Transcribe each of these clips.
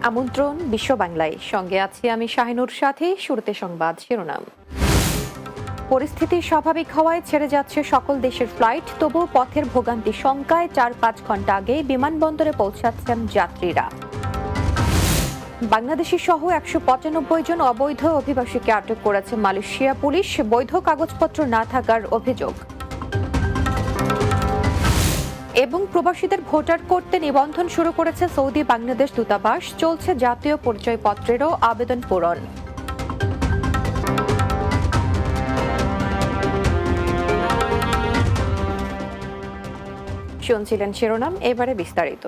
আমন্ত্রণ বিশ্ব বাংলায়, সঙ্গে আছি আমি শাহিনুর সাথী। শুরুতে সংবাদ শিরোনাম। পরিস্থিতি স্বাভাবিক হওয়ায় ছেড়ে যাচ্ছে সকল দেশের ফ্লাইট, তবুও পথের ভোগান্তি শঙ্কায় ৪-৫ ঘন্টা আগে বিমানবন্দরে পৌঁছাচ্ছেন যাত্রীরা। বাংলাদেশি সহ ১৯৫ জন অবৈধ অভিবাসীকে আটক করেছে মালয়েশিয়া পুলিশ, বৈধ কাগজপত্র না থাকার অভিযোগ। এবং প্রবাসীদের ভোটার করতে নিবন্ধন শুরু করেছে সৌদি বাংলাদেশ দূতাবাস, চলছে জাতীয় পরিচয়পত্রেরও আবেদন পূরণ। শুনছিলেন শিরোনাম, এবারে বিস্তারিত।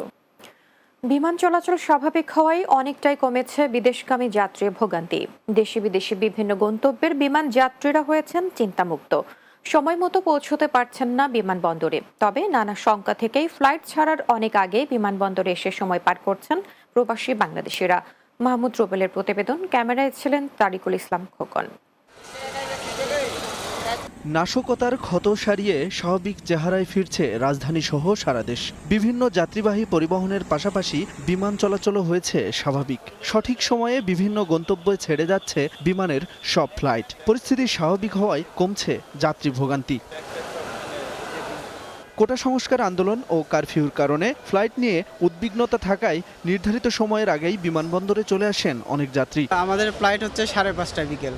বিমান চলাচল স্বাভাবিক হওয়ায় অনেকটাই কমেছে বিদেশগামী যাত্রী ভোগান্তি। দেশি বিদেশি বিভিন্ন গন্তব্যের বিমান যাত্রীরা হয়েছেন চিন্তামুক্ত, সময় মতো পৌঁছতে পারছেন না বিমানবন্দরে। তবে নানা শঙ্কা থেকেই ফ্লাইট ছাড়ার অনেক আগে বিমানবন্দরে এসে সময় পার করছেন প্রবাসী বাংলাদেশিরা। মাহমুদ রুবেলের প্রতিবেদন, ক্যামেরায় ছিলেন তারিকুল ইসলাম খোকন। নাশকতার ক্ষত সারিয়ে স্বাভাবিক চেহারায় ফিরছে রাজধানী সহ সারা দেশ। বিভিন্ন যাত্রীবাহী পরিবহনের পাশাপাশি বিমান চলাচলও হয়েছে স্বাভাবিক। সঠিক সময়ে বিভিন্ন গন্তব্যে ছেড়ে যাচ্ছে বিমানের সব ফ্লাইট। পরিস্থিতি স্বাভাবিক হওয়ায় কমছে যাত্রী ভোগান্তি। কোটা সংস্কার আন্দোলন ও কারফিউর কারণে ফ্লাইট নিয়ে উদ্বিগ্নতা থাকায় নির্ধারিত সময়ের আগেই বিমানবন্দরে চলে আসেন অনেক যাত্রী। আমাদের ফ্লাইট হচ্ছে 5:30 বিকেল,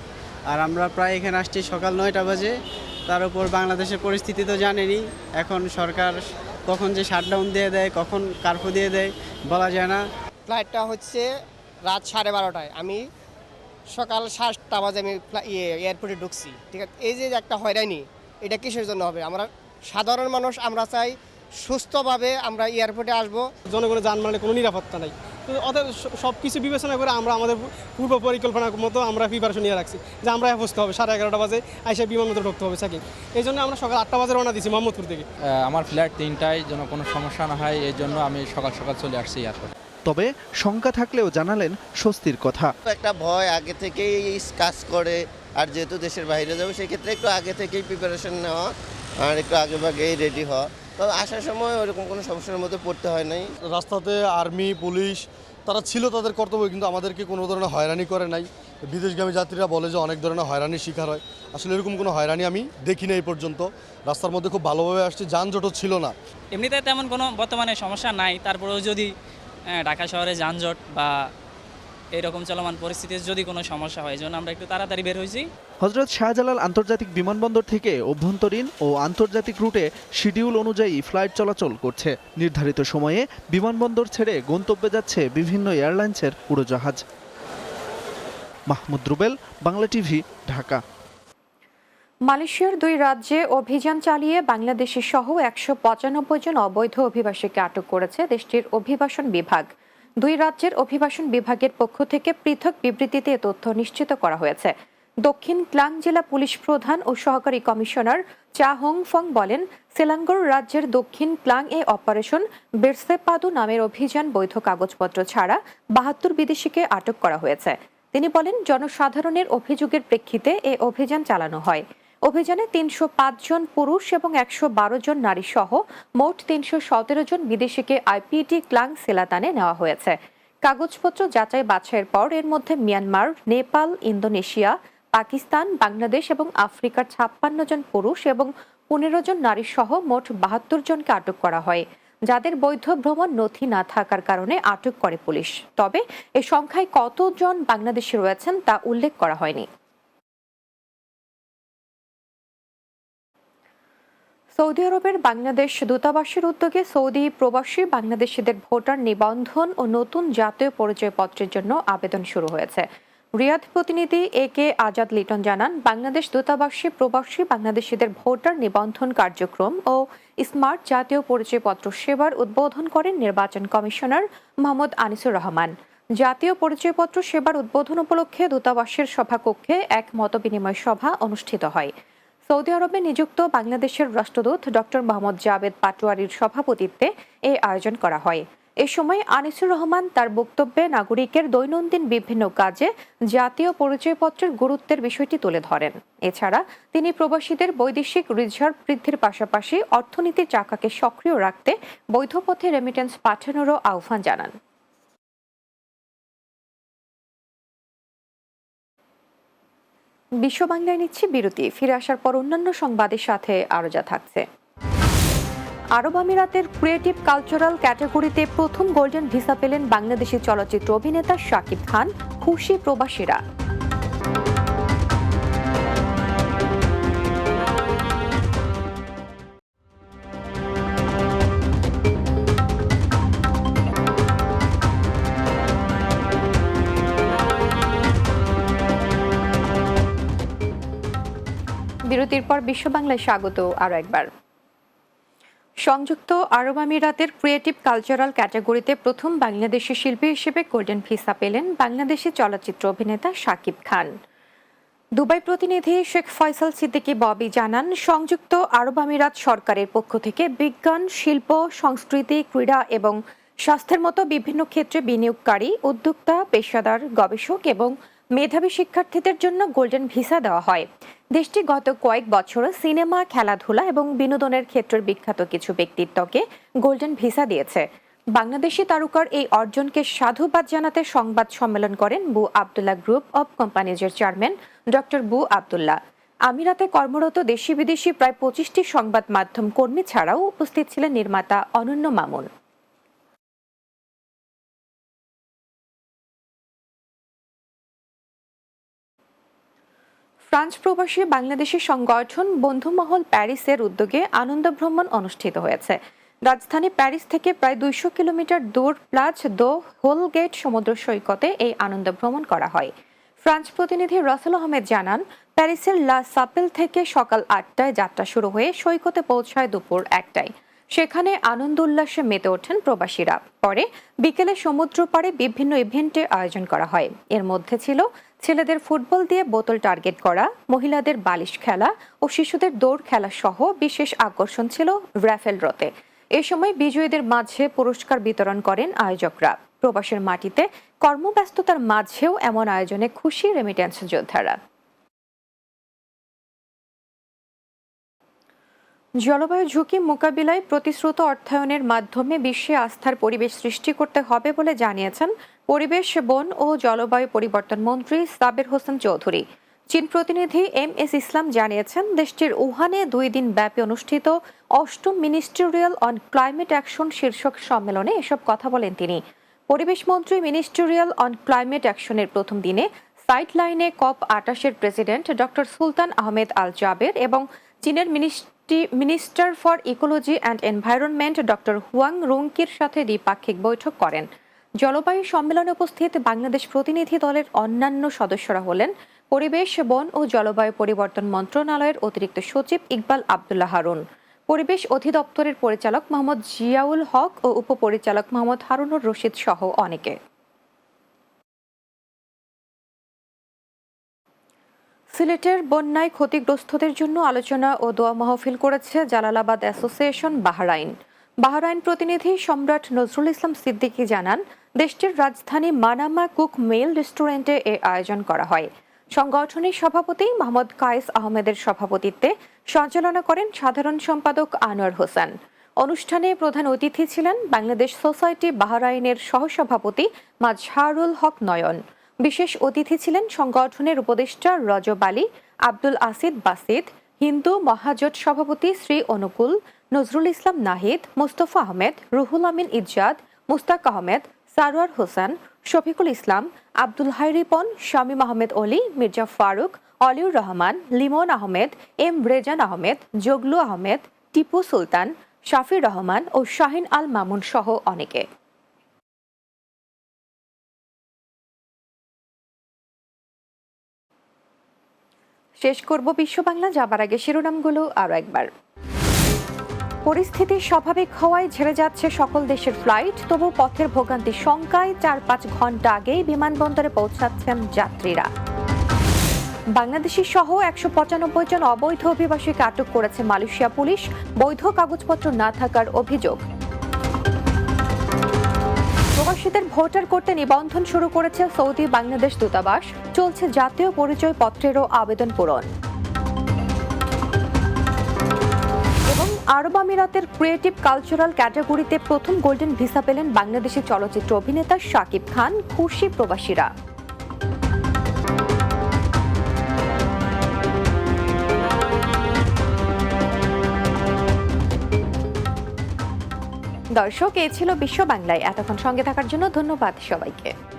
আর আমরা প্রায় এখানে আসছি সকাল 9টা বাজে। তার উপর বাংলাদেশের পরিস্থিতি তো জানেনই, এখন সরকার কখন যে শাটডাউন দিয়ে দেয়, কখন কারফিউ দিয়ে দেয় বলা যায় না। ফ্লাইটটা হচ্ছে রাত 12:30টায়, আমি সকাল 7টা বাজে আমি এয়ারপোর্টে ঢুকছি। ঠিক আছে, এই যে একটা হয়রানি, এটা কিসের জন্য হবে? আমরা সাধারণ মানুষ, আমরা চাই সুস্থভাবে আমরা এয়ারপোর্টে আসবো। জনগণের যানবাহনের কোনো নিরাপত্তা নাই, তো ওদের সব কিছু বিবেচনা করে আমরা আমাদের পূর্ব পরিকল্পনার মতো আমরা প্রিপারেশন নিয়ে রাখছি যে আমরা বুঝতে হবে 11:30 বাজে আইসা বিমানবন্দর ঢুকতে হবে সাকিব। এই জন্য আমরা সকাল 8টা বাজে রওনা দিয়েছি মোহাম্মদপুর থেকে। আমার ফ্লাইট 3টায়, যেন কোনো সমস্যা না হয় এই জন্য আমি সকাল সকাল চলে আসছি এয়ারপোর্ট। তবে শঙ্কা থাকলেও জানালেন স্বস্তির কথা। একটা ভয় আগে থেকেই কাজ করে, আর যেহেতু দেশের বাইরে যাবো সেই ক্ষেত্রে একটু আগে থেকেই প্রিপারেশন নেওয়া আর একটু আগে ভাগেই রেডি হওয়া। তবে আসার সময় ওরকম কোনো সমস্যার মধ্যে পড়তে হয় নাই। রাস্তাতে আর্মি পুলিশ তারা ছিল তাদের কর্তব্য, কিন্তু আমাদেরকে কোনো ধরনের হয়রানি করে নাই। বিদেশগামী যাত্রীরা বলে যে অনেক ধরনের হয়রানির শিকার হয়, আসলে এরকম কোনো হয়রানি আমি দেখি না এই পর্যন্ত। রাস্তার মধ্যে খুব ভালোভাবে আসছে, যানজটও ছিল না। এমনিতে তেমন কোনো বর্তমানে সমস্যা নাই, তারপরেও যদি ঢাকা শহরে যানজট বা এরকম চলমান পরিস্থিতির যদি কোনো সমস্যা হয়, জন্য আমরা একটু তাড়াতাড়ি বের হয়েছি। হযরত শাহজালাল আন্তর্জাতিক বিমানবন্দর থেকে অভ্যন্তরীণ ও আন্তর্জাতিক রুটে শিডিউল অনুযায়ী ফ্লাইট চলাচল করছে। নির্ধারিত সময়ে বিমানবন্দর ছেড়ে গন্তব্যে যাচ্ছে বিভিন্ন এয়ারলাইন্সের উড়োজাহাজ। মাহমুদ রুবেল, বাংলা টিভি, ঢাকা। মালয়েশিয়ার 2 রাজ্যে অভিযান চালিয়ে বাংলাদেশি সহ ১৯৫ জন অবৈধ অভিবাসীকে আটক করেছে দেশটির অভিবাসন বিভাগ। 2 রাজ্যের অভিবাসন বিভাগের পক্ষ থেকে পৃথক বিবৃতিতে এ তথ্য নিশ্চিত করা হয়েছে। দক্ষিণ ক্লাং জেলা পুলিশ প্রধান ও সহকারী কমিশনার চা হং ফং বলেন, সেলাঙ্গোর রাজ্যের দক্ষিণ ক্লাং এ অপারেশন বেরসেপাদু নামের অভিযান বৈধ কাগজপত্র ছাড়া 72 বিদেশিকে আটক করা হয়েছে। তিনি বলেন, জনসাধারণের অভিযোগের প্রেক্ষিতে এ অভিযান চালানো হয়। অভিযানে 305 জন পুরুষ এবং 112 জন নারী সহ মোট 317 জন বিদেশিকে আইপিটি ক্লাং সেলাতানে নেওয়া হয়েছে। কাগজপত্র যাচাই বাছাইয়ের পর এর মধ্যে মিয়ানমার, নেপাল, ইন্দোনেশিয়া, পাকিস্তান, বাংলাদেশ এবং আফ্রিকার 56 জন পুরুষ এবং 15 জন নারী সহ মোট 72 জনকে আটক করা হয়, যাদের বৈধ ভ্রমণ নথি না থাকার কারণে আটক করে পুলিশ। তবে এ সংখ্যায় কতজন বাংলাদেশি রয়েছেন তা উল্লেখ করা হয়নি। সৌদি আরবের বাংলাদেশ দূতাবাসের উদ্যোগে সৌদি প্রবাসী বাংলাদেশিদের ভোটার নিবন্ধন ও নতুন জাতীয় পরিচয়পত্রের জন্য আবেদন শুরু হয়েছে। রিয়াদ প্রতিনিধি AK আজাদ লিটন জানান, বাংলাদেশ দূতাবাসে প্রবাসী বাংলাদেশিদের ভোটার নিবন্ধন কার্যক্রম ও স্মার্ট জাতীয় পরিচয়পত্র সেবার উদ্বোধন করেন নির্বাচন কমিশনার মোহাম্মদ আনিসুর রহমান। জাতীয় পরিচয়পত্র সেবার উদ্বোধন উপলক্ষে দূতাবাসের সভাকক্ষে এক মতবিনিময় সভা অনুষ্ঠিত হয়। সৌদি আরবে নিযুক্ত বাংলাদেশের রাষ্ট্রদূত ডক্টর মোহাম্মদ জাবেদ পাটোয়ারির সভাপতিত্বে এই আয়োজন করা হয়। এ সময় আনিসুর রহমান তার বক্তব্যে নাগরিকের দৈনন্দিন বিভিন্ন কাজে জাতীয় পরিচয়পত্রের গুরুত্বের বিষয়টি তুলে ধরেন। এছাড়া তিনি প্রবাসীদের বৈদেশিক রিজার্ভ বৃদ্ধির পাশাপাশি অর্থনীতির চাকাকে সক্রিয় রাখতে বৈধ পথে রেমিটেন্স পাঠানোরও আহ্বান জানান। বিশ্ব বাংলায় নিচ্ছি বিরতি, ফিরে আসার পর অন্যান্য সংবাদের সাথে আরো যা থাকছে। আরব আমিরাতের ক্রিয়েটিভ কালচারাল ক্যাটাগরিতে প্রথম গোল্ডেন ভিসা পেলেন বাংলাদেশি চলচ্চিত্র অভিনেতা শাকিব খান, খুশি প্রবাসীরা। বিরতির পর বিশ্ব বাংলায় স্বাগত আরো একবার। সংযুক্ত আরব আমিরাতের ক্রিয়েটিভ কালচারাল ক্যাটাগরিতে প্রথম বাংলাদেশি শিল্পী হিসেবে গোল্ডেন ভিসা পেলেন বাংলাদেশি চলচ্চিত্র অভিনেতা শাকিব খান। দুবাই প্রতিনিধি শেখ ফয়সাল সিদ্দিকী ববি জানান, সংযুক্ত আরব আমিরাত সরকারের পক্ষ থেকে বিজ্ঞান, শিল্প, সংস্কৃতি, ক্রীড়া এবং স্বাস্থ্যের মতো বিভিন্ন ক্ষেত্রে বিনিয়োগকারী, উদ্যোক্তা, পেশাদার, গবেষক এবং মেধাবী শিক্ষার্থীদের জন্য গোল্ডেন ভিসা দেওয়া হয়। দেশটি গত কয়েক বছরে সিনেমা, খেলাধুলা এবং বিনোদনের ক্ষেত্রের বিখ্যাত কিছু ব্যক্তিত্বকে গোল্ডেন ভিসা দিয়েছে। বাংলাদেশি তারকার এই অর্জনকে সাধুবাদ জানাতে সংবাদ সম্মেলন করেন বু আবদুল্লাহ গ্রুপ অব কোম্পানিজের চেয়ারম্যান ডক্টর বু আবদুল্লাহ। আমিরাতে কর্মরত দেশি বিদেশি প্রায় 25টি সংবাদ মাধ্যম কর্মী ছাড়াও উপস্থিত ছিলেন নির্মাতা অনন্য মামুন। ফ্রান্স প্রবাসী বাংলাদেশি সংগঠন বন্ধুমহল প্যারিসের উদ্যোগে আনন্দ ভ্রমণ অনুষ্ঠিত হয়েছে। রাজধানী প্যারিস থেকে প্রায় 200 কিলোমিটার দূর প্লাজ দো হোলগেট সমুদ্র সৈকতে এই আনন্দ ভ্রমণ করা হয়। ফ্রান্স প্রতিনিধি রাসেল আহমেদ জানান, প্যারিসের লা সাপেল থেকে সকাল 8টায় যাত্রা শুরু হয়ে সৈকতে পৌঁছায় দুপুর 1টায়। সেখানে আনন্দ উল্লাসে মেতে ওঠেন প্রবাসীরা। পরে বিকেলে সমুদ্র পাড়ে বিভিন্ন ইভেন্টে আয়োজন করা হয়। এর মধ্যে ছিল ছেলেদের ফুটবল দিয়ে বোতল টার্গেট করা, মহিলাদের বালিশ খেলা ও শিশুদের দৌড় খেলা সহ বিশেষ আকর্ষণ ছিল র্যাফেল ড্রতে। এ সময় বিজয়ীদের মাঝে পুরস্কার বিতরণ করেন আয়োজকরা। প্রবাসের মাটিতে কর্মব্যস্ততার মাঝেও এমন আয়োজনে খুশি রেমিটেন্স যোদ্ধারা। জলবায়ু ঝুঁকি মোকাবিলায় প্রতিশ্রুত অর্থায়নের মাধ্যমে বিশ্বে আস্থার পরিবেশ সৃষ্টি করতে হবে বলে জানিয়েছেন পরিবেশ, বন ও জলবায়ু পরিবর্তন মন্ত্রী সাবের হোসেন চৌধুরী। চীন প্রতিনিধি এম.এস. ইসলাম জানিয়েছেন, দেশটির উহানে 2 দিন ব্যাপী অনুষ্ঠিত 8ম মিনিস্টেরিয়াল অন ক্লাইমেট অ্যাকশন শীর্ষক সম্মেলনে এসব কথা বলেন তিনি। পরিবেশ মন্ত্রী মিনিস্টেরিয়াল অন ক্লাইমেট অ্যাকশনের প্রথম দিনে সাইড লাইনে COP28-এর president doctor Sultan Ahmed Al Jaber এবং চীনের minister for ecology and environment doctor Huang রুংকির সাথে দ্বিপাক্ষিক বৈঠক করেন। জলবায়ু সম্মেলনে উপস্থিত বাংলাদেশ প্রতিনিধি দলের অন্যান্য সদস্যরা হলেন পরিবেশ, বন ও জলবায়ু পরিবর্তন মন্ত্রণালয়ের অতিরিক্ত সচিব ইকবাল আবদুল্লাহ হারুন, পরিবেশ অধিদপ্তরের পরিচালক মোহাম্মদ জিয়াউল হক ও উপপরিচালক মোহাম্মদ হারুনুর রশিদ সহ অনেকে। সিলেটের বন্যায় ক্ষতিগ্রস্তদের জন্য আলোচনা ও দোয়া মাহফিল করেছে জালালাবাদ অ্যাসোসিয়েশন বাহরাইন। বাহরাইন প্রতিনিধি সম্রাট নজরুল ইসলাম সিদ্দিকী জানান, দেশটির রাজধানী মানামা কুক মেল রেস্টুরেন্টে এ আয়োজন করা হয়। সংগঠনের সভাপতি মোহাম্মদ কায়েস আহমেদের সভাপতিত্বে সঞ্চালনা করেন সাধারণ সম্পাদক আনোয়ার হোসেন। অনুষ্ঠানে প্রধান অতিথি ছিলেন বাংলাদেশ সোসাইটি বাহরাইনের সহসভাপতি মাজহারুল হক নয়ন। বিশেষ অতিথি ছিলেন সংগঠনের উপদেষ্টা রজব আলী, আব্দুল আসিদ বাসিদ, হিন্দু মহাজোট সভাপতি শ্রী অনুকূল, নজরুল ইসলাম নাহিদ, মুস্তফা আহমেদ, রুহুল আমিন ইজাদ, মুস্তাক আহমেদ, সারোয়ার হোসেন, শফিকুল ইসলাম, আব্দুল হাই রিপন, শামীম আহমেদ অলি, মির্জা ফারুক, অলিউর রহমান, লিমন আহমেদ, এম রেজান আহমেদ, জগলু আহমেদ, টিপু সুলতান, শাফির রহমান ও শাহিন আল মামুন সহ অনেকে। শেষ করব বিশ্ব বাংলা, যাবার আগে শিরোনামগুলো আরো একবার। পরিস্থিতি স্বাভাবিক হওয়ায় ঝেড়ে যাচ্ছে সকল দেশের ফ্লাইট, তবু পথের ভোগান্তি শঙ্কায় 4-5 ঘন্টা আগেই বিমানবন্দরে পৌঁছাচ্ছেন যাত্রীরা। বাংলাদেশি সহ 195 জন অবৈধ অভিবাসীকে আটক করেছে মালয়েশিয়া পুলিশ, বৈধ কাগজপত্র না থাকার অভিযোগ। প্রবাসীদের ভোটার করতে নিবন্ধন শুরু করেছে সৌদি বাংলাদেশ দূতাবাস, চলছে জাতীয় পরিচয় পত্রেরও আবেদন পূরণ। এবং আরব আমিরাতের ক্রিয়েটিভ কালচারাল ক্যাটাগরিতে প্রথম গোল্ডেন ভিসা পেলেন বাংলাদেশি চলচ্চিত্র অভিনেতা শাকিব খান, খুশি প্রবাসীরা। দর্শক, এই ছিল বিশ্ব বাংলায়। এতক্ষণ সঙ্গে থাকার জন্য ধন্যবাদ সবাইকে।